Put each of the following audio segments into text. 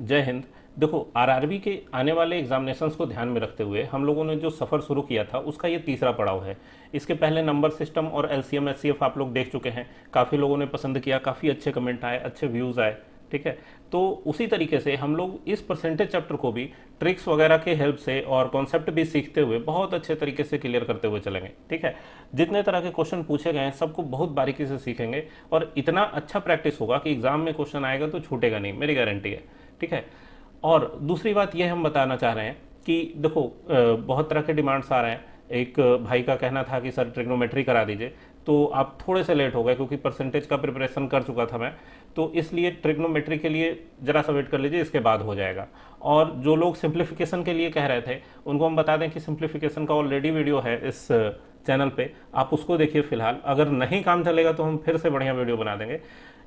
जय हिंद। देखो, आरआरबी के आने वाले एग्जामिनेशंस को ध्यान में रखते हुए हम लोगों ने जो सफ़र शुरू किया था उसका ये तीसरा पड़ाव है। इसके पहले नंबर सिस्टम और एलसीएम एचसीएफ आप लोग देख चुके हैं, काफ़ी लोगों ने पसंद किया, काफ़ी अच्छे कमेंट आए, अच्छे व्यूज़ आए। ठीक है, तो उसी तरीके से हम लोग इस परसेंटेज चैप्टर को भी ट्रिक्स वगैरह के हेल्प से और कॉन्सेप्ट भी सीखते हुए बहुत अच्छे तरीके से क्लियर करते हुए चलेंगे। ठीक है, जितने तरह के क्वेश्चन पूछे गए हैं सबको बहुत बारीकी से सीखेंगे और इतना अच्छा प्रैक्टिस होगा कि एग्जाम में क्वेश्चन आएगा तो छूटेगा नहीं, मेरी गारंटी है। ठीक है, और दूसरी बात यह हम बताना चाह रहे हैं कि देखो, बहुत तरह के डिमांड्स आ रहे हैं। एक भाई का कहना था कि सर ट्रिग्नोमेट्री करा दीजिए, तो आप थोड़े से लेट हो गए क्योंकि परसेंटेज का प्रिपरेशन कर चुका था मैं, तो इसलिए ट्रिग्नोमेट्री के लिए ज़रा सा वेट कर लीजिए, इसके बाद हो जाएगा। और जो लोग सिंप्लीफिकेशन के लिए कह रहे थे उनको हम बता दें कि सिंप्लीफिकेशन का ऑलरेडी वीडियो है इस चैनल पे, आप उसको देखिए फिलहाल। अगर नहीं काम चलेगा तो हम फिर से बढ़िया वीडियो बना देंगे।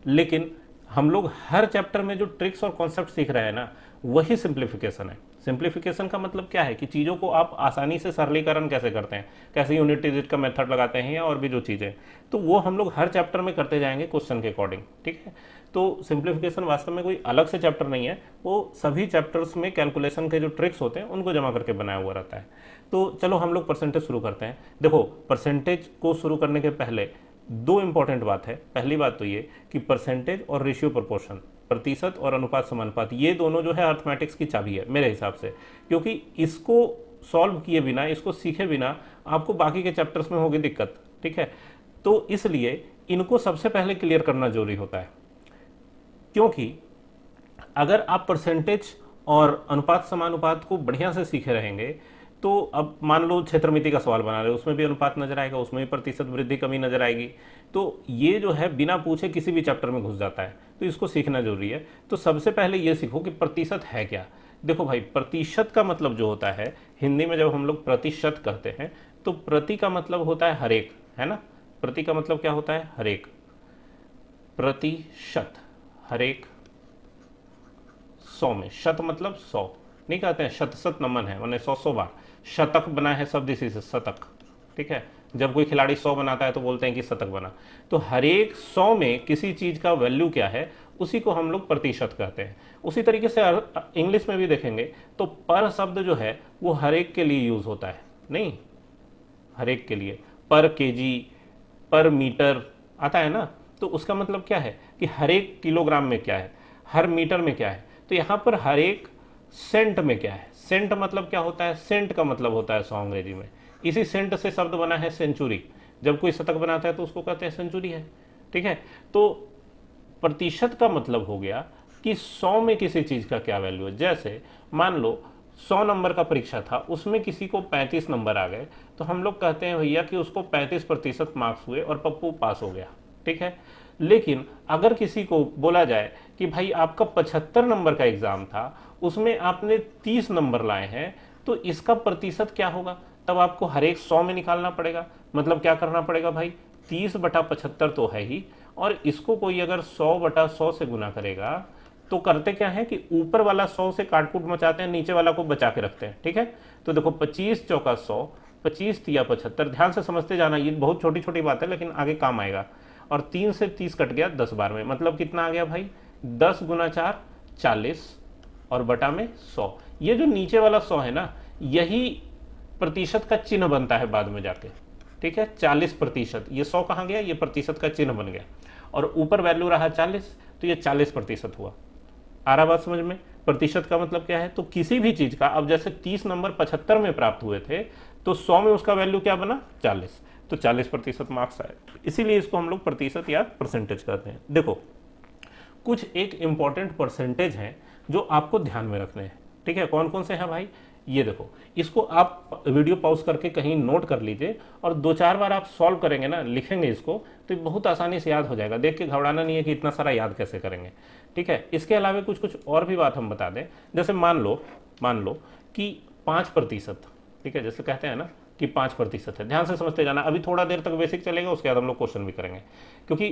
लेकिन हम लोग हर चैप्टर में जो ट्रिक्स और कॉन्सेप्ट सीख रहे हैं ना, वही सिंप्लीफिकेशन है। सिंप्लीफिकेशन का मतलब क्या है कि चीज़ों को आप आसानी से सरलीकरण कैसे करते हैं, कैसे यूनिट डिजिट का मेथड लगाते हैं या और भी जो चीज़ें, तो वो हम लोग हर चैप्टर में करते जाएंगे क्वेश्चन के अकॉर्डिंग। ठीक है, तो सिंप्लीफिकेशन वास्तव में कोई अलग से चैप्टर नहीं है, वो सभी चैप्टर्स में कैलकुलेशन के जो ट्रिक्स होते हैं उनको जमा करके बनाया हुआ रहता है। तो चलो हम लोग परसेंटेज शुरू करते हैं। देखो, परसेंटेज को शुरू करने के पहले दो इंपॉर्टेंट बात है। पहली बात तो ये कि परसेंटेज और रेशियो प्रोपोर्शन, प्रतिशत और अनुपात समानुपात, ये दोनों जो है अर्थमेटिक्स की चाबी है मेरे हिसाब से, क्योंकि इसको सॉल्व किए बिना, इसको सीखे बिना आपको बाकी के चैप्टर्स में होगी दिक्कत। ठीक है, तो इसलिए इनको सबसे पहले क्लियर करना जरूरी होता है, क्योंकि अगर आप परसेंटेज और अनुपात समानुपात को बढ़िया से सीखे रहेंगे तो अब मान लो क्षेत्रमिति का सवाल बना रहे हो, उसमें भी अनुपात नजर आएगा, उसमें भी प्रतिशत वृद्धि कमी नजर आएगी। तो ये जो है बिना पूछे किसी भी चैप्टर में घुस जाता है, तो इसको सीखना जरूरी है। तो सबसे पहले ये सीखो कि प्रतिशत है क्या। देखो भाई, प्रतिशत का मतलब जो होता है, हिंदी में जब हम लोग प्रतिशत कहते हैं तो प्रति का मतलब होता है हर एक, है ना। प्रति का मतलब क्या होता है, हर एक। प्रतिशत हर एक 100 में, शत मतलब 100, नहीं कहते हैं शत शत नमन है, मैंने 100 बार। शतक बना है शब्द इसी से, शतक। ठीक है, जब कोई खिलाड़ी 100 बनाता है तो बोलते हैं कि शतक बना। तो हर एक 100 में किसी चीज का वैल्यू क्या है, उसी को हम लोग प्रतिशत कहते हैं। उसी तरीके से इंग्लिश में भी देखेंगे तो पर शब्द जो है वो हर एक के लिए यूज होता है, नहीं हर एक के लिए। पर केजी, पर मीटर आता है ना, तो उसका मतलब क्या है कि हर एक किलोग्राम में क्या है, हर मीटर में क्या है। तो यहाँ पर हर एक सेंट में क्या है, सेंट मतलब क्या होता है, सेंट का मतलब होता है 100 अंग्रेजी में। इसी सेंट से शब्द बना है सेंचुरी। जब कोई शतक बनाता है तो उसको कहते हैं सेंचुरी है। ठीक है, तो प्रतिशत का मतलब हो गया कि 100 में किसी चीज का क्या वैल्यू है। जैसे मान लो 100 नंबर का परीक्षा था, उसमें किसी को 35 नंबर आ गए, तो हम लोग कहते हैं भैया कि उसको 35% मार्क्स हुए और पप्पू पास हो गया। ठीक है, लेकिन अगर किसी को बोला जाए कि भाई आपका 75 नंबर का एग्जाम था, उसमें आपने 30 नंबर लाए हैं, तो इसका प्रतिशत क्या होगा, तब आपको हर एक 100 में निकालना पड़ेगा। मतलब क्या करना पड़ेगा भाई, 30/75 तो है ही, और इसको कोई अगर 100/100 से गुना करेगा तो करते क्या है कि ऊपर वाला 100 से काटकूट मचाते हैं, नीचे वाला को बचा के रखते हैं। ठीक है, तो देखो 25 चौका 100, 25 तिया 75, ध्यान से समझते जाना, ये बहुत छोटी छोटी बात है लेकिन आगे काम आएगा। और 3 से 30 कट गया 10 बार में, मतलब कितना आ गया भाई, 10 गुना 4 40 और बटा में 100। ये जो नीचे वाला 100 है ना, यही प्रतिशत का चिन्ह बनता है बाद में जाके। ठीक है, 40%, ये 100 कहाँ गया, ये प्रतिशत का चिन्ह बन गया, और ऊपर वैल्यू रहा 40, तो ये 40% हुआ। आ रहा बात समझ में। प्रतिशत का मतलब क्या है, तो किसी भी चीज का, अब जैसे 30 नंबर 75 में प्राप्त हुए थे, तो 100 में उसका वैल्यू क्या बना, 40, तो 40% मार्क्स आए। इसीलिए इसको हम लोग प्रतिशत या परसेंटेज कहते हैं। देखो, कुछ एक इंपॉर्टेंट परसेंटेज हैं जो आपको ध्यान में रखने हैं। ठीक है, कौन कौन से हैं भाई, ये देखो, इसको आप वीडियो पॉज करके कहीं नोट कर लीजिए और 2-4 बार आप सॉल्व करेंगे ना, लिखेंगे इसको, तो बहुत आसानी से याद हो जाएगा। देख के घबराना नहीं है कि इतना सारा याद कैसे करेंगे। ठीक है, इसके अलावा कुछ कुछ और भी बात हम बता दें। जैसे मान लो कि 5%, ठीक है, जैसे कहते हैं ना कि 5% है। ध्यान से समझते जाना, अभी थोड़ा देर तक बेसिक चलेगा, उसके बाद हम लोग क्वेश्चन भी करेंगे। क्योंकि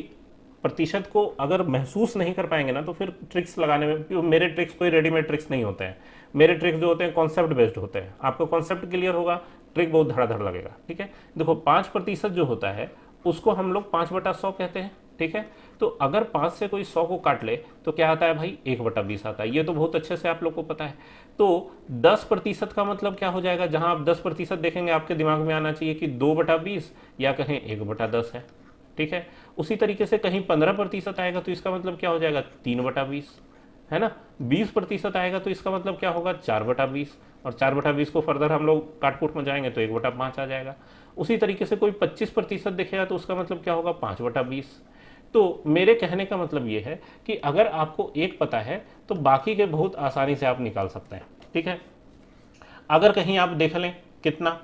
प्रतिशत को अगर महसूस नहीं कर पाएंगे ना, तो फिर ट्रिक्स लगाने में, मेरे ट्रिक्स कोई रेडीमेड ट्रिक्स नहीं होते हैं। मेरे ट्रिक्स जो होते हैं कॉन्सेप्ट बेस्ड होते हैं। आपका कॉन्सेप्ट क्लियर होगा, ट्रिक बहुत धड़ाधड़ लगेगा। ठीक है, देखो 5% जो होता है उसको हम लोग 5/100 कहते हैं। ठीक है। तो अगर 5 से कोई 100 को काट ले तो क्या आता है भाई, 1/20 आता है। ये तो बहुत अच्छे से आप लोग को पता है। तो 10% का मतलब क्या हो जाएगा, जहां आप 10% देखेंगे आपके दिमाग में आना चाहिए कि 2/20 या कहें 1/10 है, ठीक है। उसी तरीके से कहीं 15% आएगा तो इसका मतलब क्या हो जाएगा, 3/20, है ना। 20% आएगा तो इसका मतलब क्या होगा, 4/20, और 4/20 को फर्दर हम लोग काटकूट में जाएंगे तो 1/5 आ जाएगा। उसी तरीके से कोई 25% दिखेगा तो उसका मतलब क्या होगा, 5/20। तो मेरे कहने का मतलब ये है कि अगर आपको एक पता है तो बाकी के बहुत आसानी से आप निकाल सकते हैं, ठीक है। अगर कहीं आप देख लें कितना,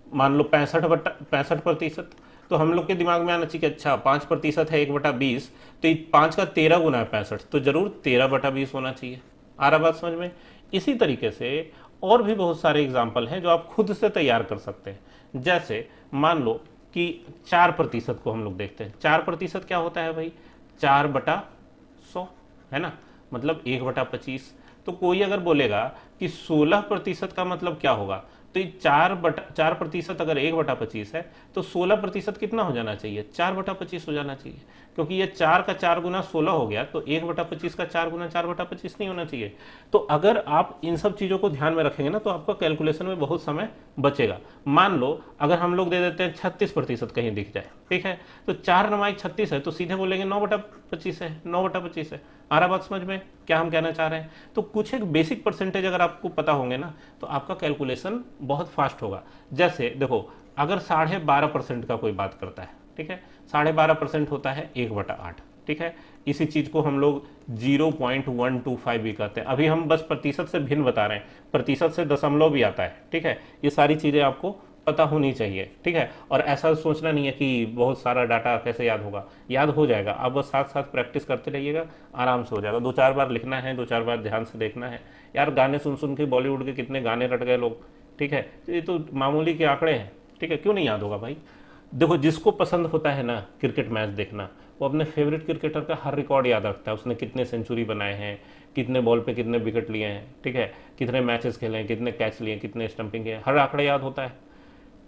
मान लो 65%, तो हम लोग के दिमाग में आना चाहिए कि अच्छा 5% है 1/20, तो 5 का 13 गुना है 65, तो जरूर 13/20 होना चाहिए। आ रहा बात समझ में। इसी तरीके से और भी बहुत सारे एग्जाम्पल हैं जो आप खुद से तैयार कर सकते हैं। जैसे मान लो कि 4% को हम लोग देखते हैं। 4% क्या होता है भाई, 4/100, है ना, मतलब 1/25। तो कोई अगर बोलेगा कि 16% का मतलब क्या होगा, तो ये 4% अगर 1/25 है तो 16% कितना हो जाना चाहिए, 4/25 हो जाना चाहिए, क्योंकि ये 4 का 4 गुना 16 हो गया, तो 1/25 का 4 गुना 4/25 नहीं होना चाहिए। तो अगर आप इन सब चीज़ों को ध्यान में रखेंगे ना तो आपका कैलकुलेशन में बहुत समय बचेगा। मान लो अगर हम लोग दे देते हैं 36% कहीं दिख जाए, ठीक है, तो 4×9=36 है, तो सीधे बोलेंगे 9/25 है, 9/25 है। आ रहा बात समझ में क्या हम कहना चाह रहे हैं। तो कुछ एक बेसिक परसेंटेज अगर आपको पता होंगे ना तो आपका कैलकुलेशन बहुत फास्ट होगा। जैसे देखो, अगर 12.5% का कोई बात करता है, ठीक है, 12.5% होता है 1/8, ठीक है। इसी चीज को हम लोग 0.125 भी कहते हैं। अभी हम बस प्रतिशत से भिन्न बता रहे हैं, प्रतिशत से दशमलव भी आता है, ठीक है। ये सारी चीजें आपको पता होनी चाहिए, ठीक है। और ऐसा सोचना नहीं है कि बहुत सारा डाटा कैसे याद होगा, याद हो जाएगा। आप बस साथ साथ प्रैक्टिस करते रहिएगा, आराम से हो जाएगा। 2-4 बार लिखना है, 2-4 बार ध्यान से देखना है। यार गाने सुन सुन के बॉलीवुड के कितने गाने रट गए लोग, ठीक है। तो ये तो मामूली के आंकड़े हैं, ठीक है, क्यों नहीं याद होगा भाई। देखो, जिसको पसंद होता है ना क्रिकेट मैच देखना, वो अपने फेवरेट क्रिकेटर का हर रिकॉर्ड याद रखता है। उसने कितने सेंचुरी बनाए हैं, कितने बॉल पे कितने विकेट लिए हैं, ठीक है, कितने मैचेस खेले हैं, कितने कैच लिए, कितने स्टंपिंग किए, हर आंकड़ा याद होता है।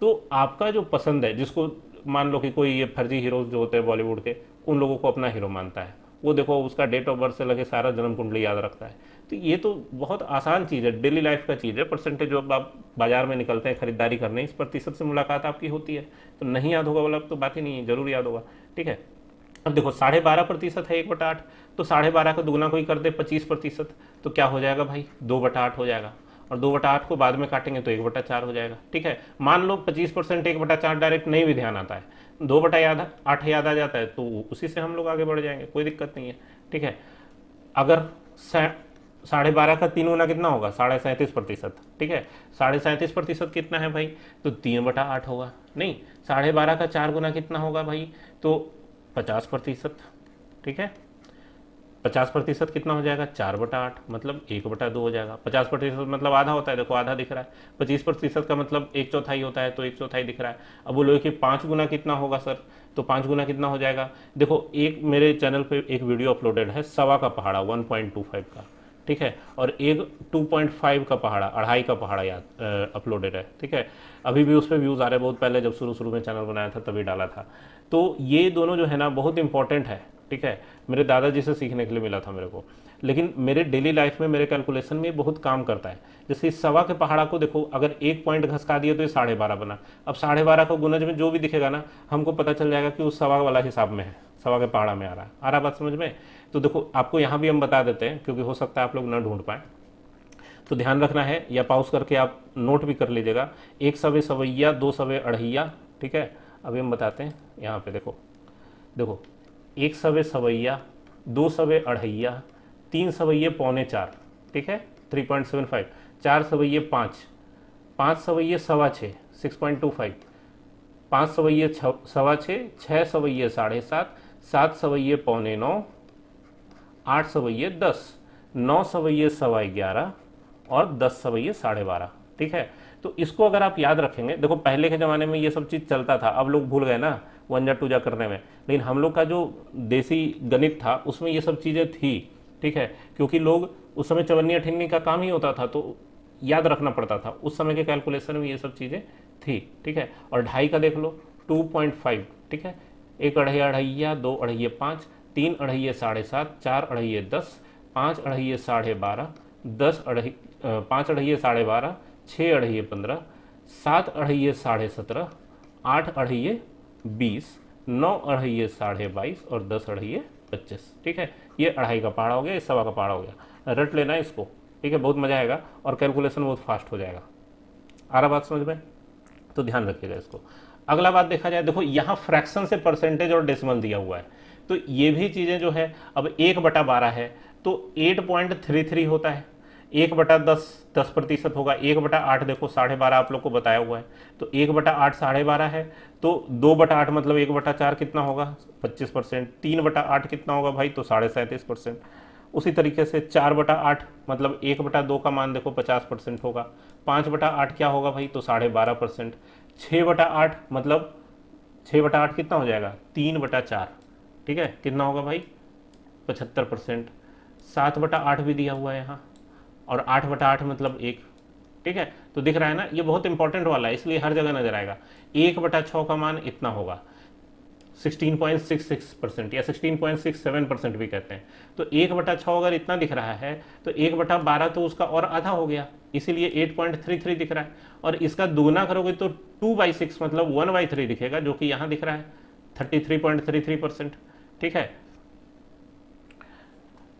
तो आपका जो पसंद है, जिसको मान लो कि कोई ये फर्जी हीरोज जो होते हैं बॉलीवुड के, उन लोगों को अपना हीरो मानता है, वो देखो उसका डेट ऑफ बर्थ से लगे सारा जन्म कुंडली याद रखता है। तो ये तो बहुत आसान चीज़ है, डेली लाइफ का चीज़ है। परसेंटेज जो आप बाजार में निकलते हैं खरीदारी करने, इस प्रतिशत से मुलाकात आपकी होती है, तो नहीं याद होगा वाला तो बात ही नहीं है, जरूर याद होगा, ठीक है। अब देखो 12.5% है 1/8, तो 12.5 का दुगना कोई कर दे 25%, तो क्या हो जाएगा भाई, 2/8 हो जाएगा। और 2/8 को बाद में काटेंगे तो 1/4 हो जाएगा, ठीक है। मान लो 25% 1/4 डायरेक्ट नहीं भी ध्यान आता है, 2/8 याद आ जाता है, तो उसी से हम लोग आगे बढ़ जाएंगे, कोई दिक्कत नहीं है, ठीक है। अगर 12.5 का 3 गुना कितना होगा, 37.5%, ठीक है। 37.5% कितना है भाई, तो 3/8 होगा। नहीं, 12.5 का 4 गुना कितना होगा भाई, तो 50%, ठीक है। 50% कितना हो जाएगा, 4/8, मतलब 1/2 हो जाएगा। 50% मतलब आधा होता है, देखो आधा दिख रहा है। 25% का मतलब 1/4 होता है, तो 1/4 दिख रहा है। अब बोलो कि 5 गुना कितना होगा सर, तो 5 गुना कितना हो जाएगा। देखो, एक मेरे चैनल पे एक वीडियो अपलोडेड है, 1.25 का पहाड़ा, 1.25 का, ठीक है, और एक 2.5 का पहाड़ा, 2.5 का पहाड़ा याद अपलोडेड है, ठीक है। अभी भी उस पर व्यूज़ आ रहे हैं, बहुत पहले जब शुरू शुरू में चैनल बनाया था तभी डाला था। तो ये दोनों जो है ना बहुत इंपॉर्टेंट है, ठीक है। मेरे दादाजी से सीखने के लिए मिला था मेरे को, लेकिन मेरे डेली लाइफ में, मेरे कैलकुलेशन में बहुत काम करता है। जैसे इस 1.25 के पहाड़ा को देखो, अगर एक पॉइंट घसका दिया तो ये 12.5 बना। अब 12.5 को गुनज में जो भी दिखेगा ना, हमको पता चल जाएगा कि उस 1.25 वाला हिसाब में है, 1.25 के पहाड़ा में आ रहा बात समझ में। तो देखो, आपको यहाँ भी हम बता देते हैं, क्योंकि हो सकता है आप लोग ना ढूंढ पाए, तो ध्यान रखना है, या पॉज करके आप नोट भी कर लीजिएगा। 1 सवे सवैया, 2 सवे अढ़ैया, ठीक है। अभी हम बताते हैं, यहाँ पे देखो, देखो 1 सवे सवैया, 2 सवे अढ़ैया, 3 सवैये 3.25, ठीक है, 3.75, 4 सवैये 5, 5 सवैये 6.25, 6.25, 5 सवैये 6.25, 6 सवैये 7.5, 7 सवैये 9.25, 8 सवैये 10, 9 सवैये 11.25 और 10 सवैये 12.5, ठीक है। तो इसको अगर आप याद रखेंगे, देखो पहले के ज़माने में ये सब चीज़ चलता था, अब लोग भूल गए ना 1 जा 2 जा करने में, लेकिन हम लोग का जो देसी गणित था उसमें ये सब चीज़ें थी, ठीक है। क्योंकि लोग उस समय चवन्नी अठन्नी का काम ही होता था, तो याद रखना पड़ता था, उस समय के कैलकुलेशन में ये सब चीज़ें थी, ठीक है। और 2.5 का देख लो, 2.5, ठीक है। एक अढ़ैया अढ़ैया, दो अढ़ैये 5, तीन अढ़ैये 7.5, चार अढ़ैये 10, पाँच अढ़ैये 12.5, 10 अढ़ै 5 अढ़ैये 12.5, 6 अढ़ैये 15, 7 अढ़ैये 17.5, 8 अढ़ैये 20, 9 अढ़ैये 22.5 और 10 अढ़ैये 25। ठीक है, ये अढ़ाई का पहाड़ा हो गया, ये सवा का पहाड़ा हो गया। रट लेना है इसको, ठीक है, बहुत मजा आएगा और कैलकुलेशन बहुत फास्ट हो जाएगा। आ रहा बात समझ में? तो ध्यान रखिएगा इसको। अगला बात देखा जाए, देखो यहाँ फ्रैक्शन से परसेंटेज और डेसिमल दिया हुआ है, तो ये भी चीज़ें जो है, अब 1/12 है तो 8.33 होता है, 1/10 10% होगा, 1/8 देखो 12.5 आप लोग को बताया हुआ है, तो 1/8 12.5 है, तो 2/8 मतलब 1/4 कितना होगा 25%, 3/8 कितना होगा भाई तो 37.5%। उसी तरीके से 4/8 मतलब 1/2 का मान देखो 50% होगा, 5/8 क्या होगा भाई तो 12.5%, 6/8 मतलब 6/8 कितना हो जाएगा 3/4, ठीक है, कितना होगा भाई 75%। 7/8 भी दिया हुआ है यहाँ, और 8/8 मतलब 1, ठीक है, तो दिख रहा है ना, ये बहुत इंपॉर्टेंट वाला है इसलिए हर जगह नजर आएगा। 1/6 का मान इतना होगा 16.66% या 16.67% भी कहते हैं, तो 1/6 अगर इतना दिख रहा है तो 1/12 तो उसका और आधा हो गया, इसीलिए 8.33 दिख रहा है, और इसका दुगना करोगे तो 2/6 मतलब 1/3 दिखेगा, जो कि यहाँ दिख रहा है 33.33%। ठीक है,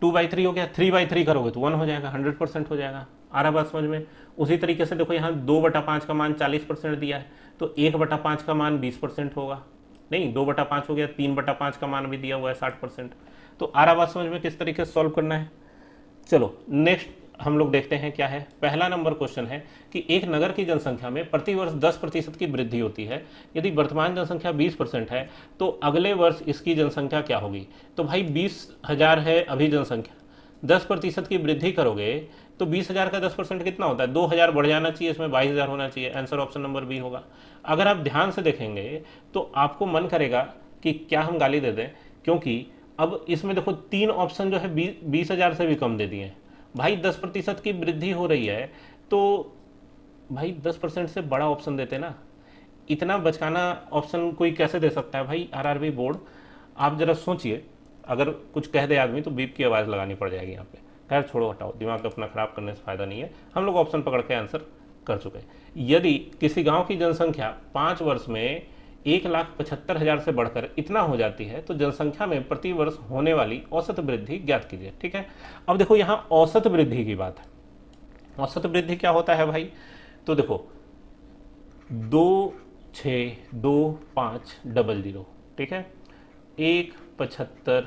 2/3 हो गया, 3/3 करोगे तो 1 हो जाएगा, 100% हो जाएगा। आ रहा बात समझ में? उसी तरीके से देखो यहाँ 2/5 का मान 40% दिया है, तो 1/5 का मान 20% होगा, नहीं 2/5 हो गया, 3/5 का मान भी दिया हुआ है 60%। तो आ रहा बात समझ में किस तरीके से सॉल्व करना है? चलो नेक्स्ट हम लोग देखते हैं क्या है। पहला नंबर क्वेश्चन है कि एक नगर की जनसंख्या में प्रतिवर्ष 10% की वृद्धि होती है, यदि वर्तमान जनसंख्या 20% है तो अगले वर्ष इसकी जनसंख्या क्या होगी। तो भाई 20,000 है अभी जनसंख्या, 10% की वृद्धि करोगे तो 20,000 का 10% कितना होता है, 2,000 बढ़ जाना चाहिए, इसमें 22,000 होना चाहिए। आंसर ऑप्शन नंबर बी होगा। अगर आप ध्यान से देखेंगे तो आपको मन करेगा कि क्या हम गाली दे दें, क्योंकि अब इसमें देखो 3 ऑप्शन जो है 20,000 से भी कम दे दिए हैं। भाई 10% की वृद्धि हो रही है तो भाई 10% से बड़ा ऑप्शन देते ना, इतना बचकाना ऑप्शन कोई कैसे दे सकता है भाई। आरआरबी बोर्ड, आप जरा सोचिए, अगर कुछ कह दे आदमी तो बीप की आवाज़ लगानी पड़ जाएगी यहाँ पे। खैर छोड़ो, हटाओ, दिमाग अपना खराब करने से फायदा नहीं है, हम लोग ऑप्शन पकड़ के आंसर कर चुके हैं। यदि किसी गांव की जनसंख्या 5 वर्ष में 1,75,000 से बढ़कर इतना हो जाती है तो जनसंख्या में प्रति वर्ष होने वाली औसत वृद्धि ज्ञात कीजिए। ठीक है, अब देखो यहाँ औसत वृद्धि की बात है। औसत वृद्धि क्या होता है भाई, तो देखो 2,6,2,5,00, ठीक है, 1,75।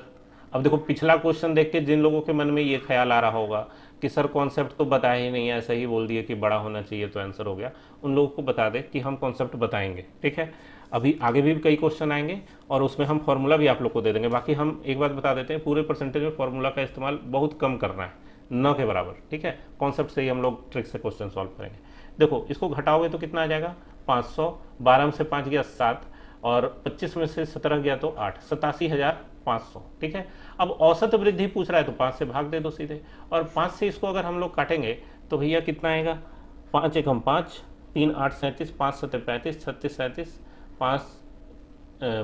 अब देखो पिछला क्वेश्चन देख के जिन लोगों के मन में ये ख्याल आ रहा होगा कि सर कॉन्सेप्ट तो बताया ही नहीं है, ऐसा ही बोल दिए कि बड़ा होना चाहिए तो आंसर हो गया, उन लोगों को बता दे कि हम कॉन्सेप्ट बताएंगे। ठीक है, अभी आगे भी कई क्वेश्चन आएंगे और उसमें हम फॉर्मूला भी आप लोग को दे देंगे। बाकी हम एक बात बता देते हैं, पूरे परसेंटेज में फॉर्मूला का इस्तेमाल बहुत कम करना है, न के बराबर। ठीक है, कॉन्सेप्ट से ही हम लोग ट्रिक से क्वेश्चन सॉल्व करेंगे। देखो इसको घटाओगे तो कितना आ जाएगा 500, 12 में से 5 गया 7 और 25 में से 17 गया तो 8, 87,500। ठीक है, अब औसत वृद्धि पूछ रहा है तो 5 से भाग दे दो सीधे, और 5 से इसको अगर हम लोग काटेंगे तो भैया कितना आएगा, 5 एकम 5, 3 8 37, 5 7 35, 36 37, 5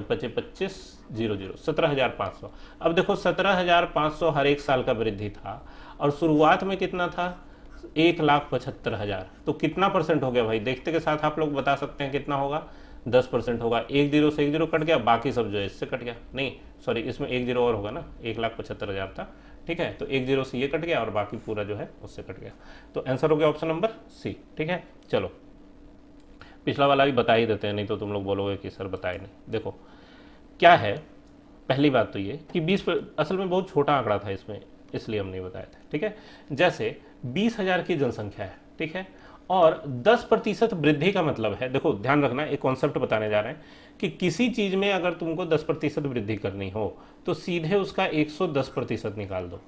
25 25 00, 17,500। अब देखो 17,500 हर एक साल का वृद्धि था और शुरुआत में कितना था 1,75,000, तो कितना परसेंट हो गया भाई, देखते के साथ आप लोग बता सकते हैं कितना होगा, 10% होगा। 1 0 से 1 0 कट गया, बाकी सब जो है इससे कट गया, नहीं सॉरी इसमें 1 0 और होगा ना, 1,75,000 था। ठीक है, तो 1 0 से ये कट गया और बाकी पूरा जो है उससे कट गया, तो आंसर हो गया ऑप्शन नंबर सी। ठीक है, चलो पिछला वाला भी बता ही देते हैं, नहीं तो तुम लोग बोलोगे कि सर बताए नहीं। देखो क्या है, पहली बात तो ये कि 20 असल में बहुत छोटा आंकड़ा था इसमें, इसलिए हम नहीं बताए थे। ठीक है, जैसे 20,000 की जनसंख्या है, ठीक है, और 10% वृद्धि का मतलब है, देखो ध्यान रखना, एक कॉन्सेप्ट बताने जा रहे हैं कि किसी चीज में अगर तुमको 10% वृद्धि करनी हो तो सीधे उसका 110% निकाल दो,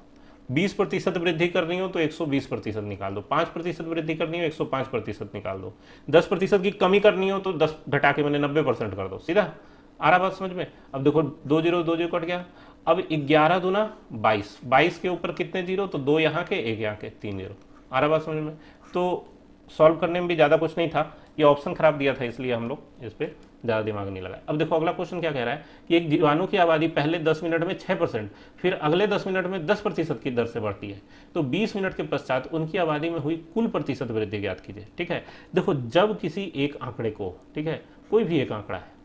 20% वृद्धि करनी हो तो 120% निकाल दो, 5% वृद्धि करनी हो 105% निकाल दो, 10% की कमी करनी हो तो 10 घटा के मैंने 90% कर दो, सीधा। आ रहा बात समझ में? अब देखो 2 0 2 0 कट गया, अब 11 दूना 22, 22 के ऊपर कितने जीरो, तो 2 यहाँ के 1 यहाँ के, 3 0। आ रहा बात समझ में? तो सॉल्व करने में भी ज़्यादा कुछ नहीं था, ये ऑप्शन खराब दिया था इसलिए हम लोग इस पर ज़्यादा दिमाग नहीं लगाया। अब देखो अगला क्वेश्चन क्या कह रहा है कि एक जीवाणु की आबादी पहले 10 मिनट में 6%, फिर अगले 10 मिनट में 10% की दर से बढ़ती है, तो 20 मिनट के पश्चात उनकी आबादी में हुई कुल प्रतिशत वृद्धि ज्ञात कीजिए। ठीक है, देखो जब किसी एक आंकड़े को, ठीक है, कोई भी एक आंकड़ा है,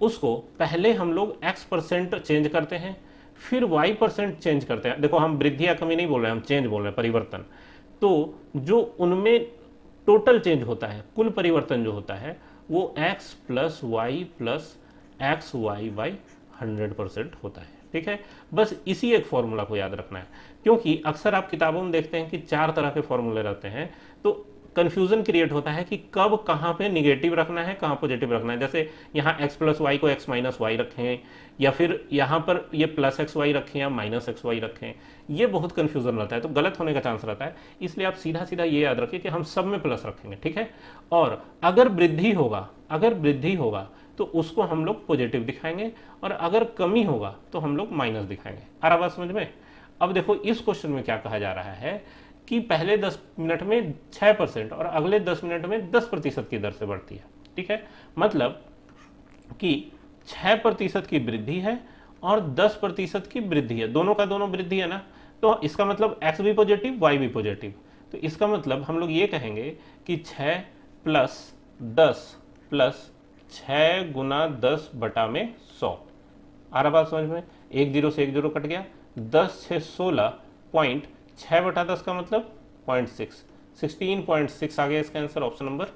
उसको पहले हम लोग x% चेंज करते हैं, फिर y% चेंज करते हैं। देखो हम वृद्धि या कमी नहीं बोल रहे हैं, हम चेंज बोल रहे हैं, परिवर्तन। तो जो उनमें टोटल चेंज होता है, कुल परिवर्तन जो होता है, वो x plus y plus x y by 100% होता है। ठीक है, बस इसी एक फॉर्मूला को याद रखना है, क्योंकि अक्सर आप किताबों में देखते हैं कि 4 तरह के फॉर्मूले रहते हैं, तो कंफ्यूजन क्रिएट होता है कि कब कहाँ पे निगेटिव रखना है, कहाँ पॉजिटिव रखना है। जैसे यहाँ x प्लस वाई को x माइनस वाई रखें, या फिर यहाँ पर ये प्लस एक्स वाई रखें या माइनस एक्स वाई रखें, ये बहुत कंफ्यूजन रहता है, तो गलत होने का चांस रहता है। इसलिए आप सीधा सीधा ये याद रखिए कि हम सब में प्लस रखेंगे। ठीक है, और अगर वृद्धि होगा तो उसको हम लोग पॉजिटिव दिखाएंगे, और अगर कमी होगा तो हम लोग माइनस दिखाएंगे। आ रहा बात समझ में? अब देखो इस क्वेश्चन में क्या कहा जा रहा है कि पहले 10 मिनट में 6% और अगले 10 मिनट में 10% की दर से बढ़ती है। ठीक है, मतलब कि 6% की वृद्धि है और 10% की वृद्धि है, दोनों का दोनों वृद्धि है ना, तो इसका मतलब x भी पॉजिटिव y भी पॉजिटिव, तो इसका मतलब हम लोग ये कहेंगे कि 6 प्लस 10 प्लस 6 गुना 10 बटा में 100। आ रहा बात समझ में? एक जीरो से एक जीरो कट गया, 10 6 16 पॉइंट 6 बटा 10 का मतलब 0.6, 16.6 आ गया इसका आंसर, ऑप्शन नंबर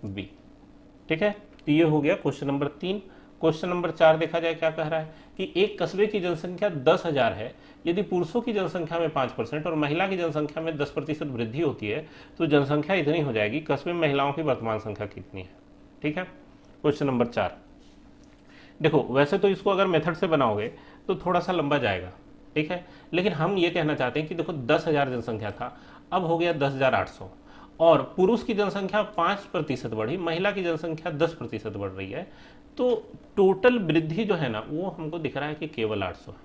बी। ठीक है, तो ये हो गया क्वेश्चन नंबर 3। क्वेश्चन नंबर 4 देखा जाए क्या कह रहा है कि एक कस्बे की जनसंख्या 10,000 है, यदि पुरुषों की जनसंख्या में 5% और महिला की जनसंख्या में 10% वृद्धि होती है तो जनसंख्या इतनी हो जाएगी, कस्बे में महिलाओं की वर्तमान संख्या कितनी है। ठीक है, क्वेश्चन नंबर 4। देखो वैसे तो इसको अगर मेथड से बनाओगे तो थोड़ा सा लंबा जाएगा, ठीक है, लेकिन हम ये कहना चाहते हैं कि देखो 10,000 जनसंख्या था, अब हो गया 10,800, और पुरुष की जनसंख्या 5% बढ़ी, महिला की जनसंख्या 10% बढ़ रही है, तो टोटल वृद्धि जो है ना वो हमको दिख रहा है कि केवल 800 है।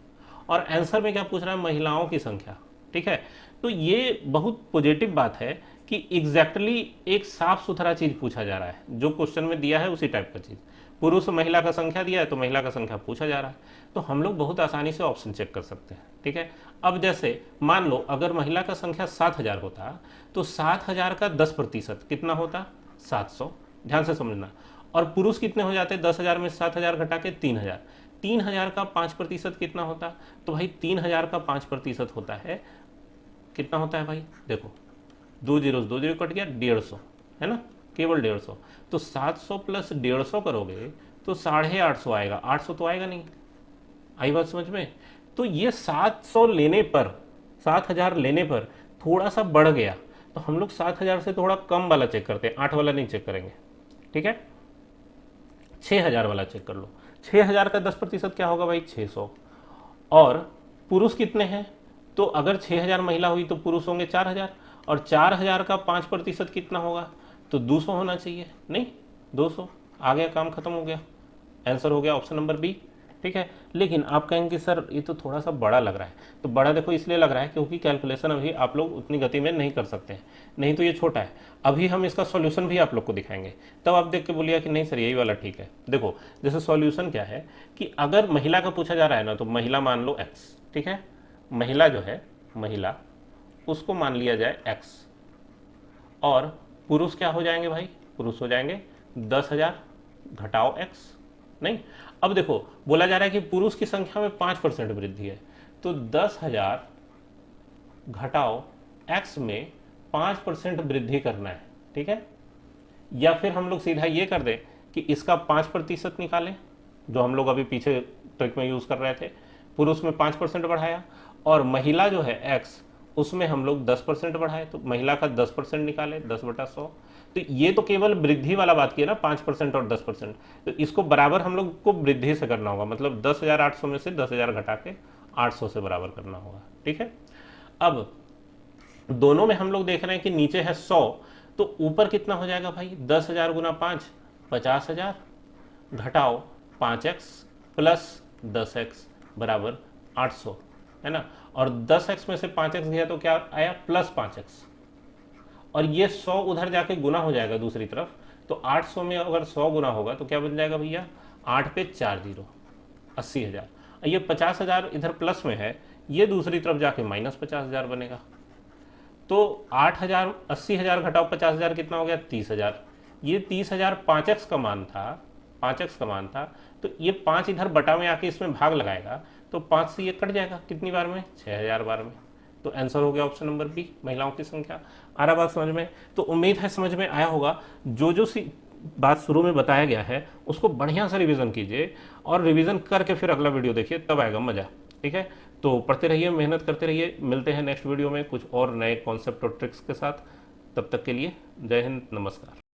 और आंसर में क्या पूछ रहा है? महिलाओं की संख्या। ठीक है, तो ये बहुत पॉजिटिव बात है कि एग्जैक्टली एक साफ सुथरा चीज पूछा जा रहा है, जो क्वेश्चन में दिया है उसी टाइप का चीज। पुरुष महिला का संख्या दिया है तो महिला का संख्या पूछा जा रहा है, तो हम लोग बहुत आसानी से ऑप्शन चेक कर सकते हैं। ठीक है, अब जैसे मान लो अगर महिला का संख्या 7,000 होता तो 7,000 का 10% कितना होता? 700। ध्यान से समझना। और पुरुष कितने हो जाते? 10,000 में 7,000 घटा के 3,000। 3,000 का 5% कितना होता? तो भाई 3,000 का 5% होता है, कितना होता है भाई? देखो 2 जीरो कट गया, 150, है ना, केवल 150। तो 700 प्लस 150 करोगे तो 850 आएगा, 800 तो आएगा नहीं। आई बात समझ में? तो ये 700 लेने पर, 7,000 लेने पर थोड़ा सा बढ़ गया, तो हम लोग 7,000 से थोड़ा कम वाला चेक करते हैं, 8 वाला नहीं चेक करेंगे। ठीक है, 6,000 वाला चेक कर लो। 6,000 का 10% क्या होगा भाई? 600। और पुरुष कितने हैं? तो अगर 6,000 महिला हुई तो पुरुष होंगे 4,000, और 4,000 का 5% कितना होगा? तो 200 होना चाहिए, नहीं 200। आ गया, काम खत्म हो गया, आंसर हो गया ऑप्शन नंबर बी। ठीक है, लेकिन आप कहेंगे कि सर ये तो थोड़ा सा बड़ा लग रहा है, तो बड़ा देखो इसलिए लग रहा है क्योंकि कैलकुलेशन अभी आप लोग उतनी गति में नहीं कर सकते हैं, नहीं तो ये छोटा है। अभी हम इसका सॉल्यूशन भी आप लोग को दिखाएंगे, तब आप देख के बोलिए कि नहीं सर यही वाला ठीक है। देखो जैसे सॉल्यूशन क्या है कि अगर महिला का पूछा जा रहा है ना, तो महिला मान लो x, ठीक है, महिला जो है, महिला उसको मान लिया जाए x, और पुरुष क्या हो जाएंगे भाई? पुरुष हो जाएंगे 10,000 घटाओ x। नहीं, अब देखो बोला जा रहा है कि पुरुष की संख्या में 5% वृद्धि है, तो 10,000 घटाओ x में 5% वृद्धि करना है। ठीक है, या फिर हम लोग सीधा ये कर दें कि इसका 5% निकालें, जो हम लोग अभी पीछे ट्रिक में यूज कर रहे थे। पुरुष में 5% बढ़ाया, और महिला जो है x उसमें हम लोग 10% बढ़ाए, तो महिला का 10% निकाले, 10/100। तो ये तो केवल वृद्धि वाला बात की है ना, 5% और 10%, तो इसको बराबर हम लोग को वृद्धि से करना होगा, मतलब 10,800 में से 10,000 घटा के 800 से बराबर करना होगा। ठीक है, अब दोनों में हम लोग देख रहे हैं कि नीचे है 100, तो ऊपर कितना हो जाएगा भाई? 10,000 गुना 5 50,000 घटाओ 5x प्लस 10x बराबर 800, है ना, और 10x में से 5x गया तो क्या आया? प्लस 5x, और ये 100 उधर जाके गुना हो जाएगा दूसरी तरफ, तो 800 में अगर 100 गुना होगा तो क्या बन जाएगा भैया, 8 पे 4 जीरो, 80,000। ये 50,000 इधर प्लस में है, ये दूसरी तरफ जाके माइनस 50,000 बनेगा। तो 8,000, 80,000 घटाओ 50,000 कितना हो गया, 30,000। ये 30,000 5x का मान था, 5x का मान था, तो ये 5 इधर बटा में आके इसमें भाग लगाएगा, तो 5 से ये कट जाएगा कितनी बार में, 6,000 बार में। तो आंसर हो गया ऑप्शन नंबर बी, महिलाओं की संख्या। आ रहा बात समझ में? तो उम्मीद है समझ में आया होगा। जो जो सी बात शुरू में बताया गया है उसको बढ़िया से रिवीजन कीजिए, और रिवीजन करके फिर अगला वीडियो देखिए, तब आएगा मजा। ठीक है, तो पढ़ते रहिए, मेहनत करते रहिए। मिलते हैं नेक्स्ट वीडियो में कुछ और नए कॉन्सेप्ट और ट्रिक्स के साथ। तब तक के लिए जय हिंद, नमस्कार।